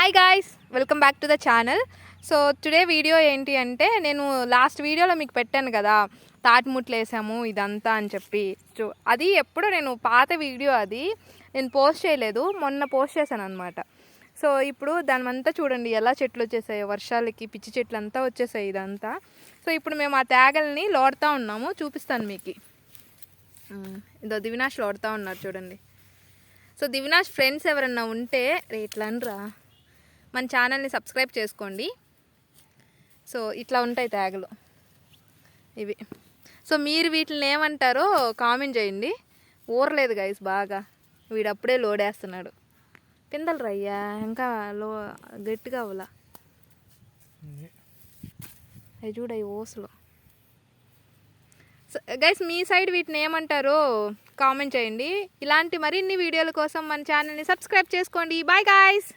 Hi guys, welcome back to the channel. So today video ఏంటి అంటే, నేను last వీడియోలో మీకు పెట్టాను కదా తాటిముట్లు వేసాము ఇదంతా అని చెప్పి. సో అది ఎప్పుడో నేను పాత వీడియో, అది నేను పోస్ట్ చేయలేదు, మొన్న పోస్ట్ చేశాను అనమాట. సో ఇప్పుడు దానిమంతా చూడండి ఎలా చెట్లు వచ్చేసాయి, వర్షాలకి పిచ్చి చెట్లు అంతా వచ్చేసాయి ఇదంతా. సో ఇప్పుడు మేము ఆ తేగల్ని లోడుతూ ఉన్నాము, చూపిస్తాను మీకు. ఇదో దివినాష్ లోడుతూ ఉన్నారు చూడండి. సో దివినాష్ ఫ్రెండ్స్ ఎవరన్నా ఉంటే రేట్లనరా మన ఛానల్ని సబ్స్క్రైబ్ చేసుకోండి. సో ఇట్లా ఉంటాయి తేగలు ఇవి. సో మీరు వీటిని ఏమంటారో కామెంట్ చేయండి. ఊరలేదు గైస్ బాగా, వీడప్పుడే లోడేస్తున్నాడు. పిందలు రయ్యా ఇంకా గట్టిగా అవ్వలా, అవి చూడయి ఓసులు. గైస్ మీ సైడ్ వీటిని ఏమంటారో కామెంట్ చేయండి. ఇలాంటి మరిన్ని వీడియోల కోసం మన ఛానల్ని సబ్స్క్రైబ్ చేసుకోండి. Bye guys.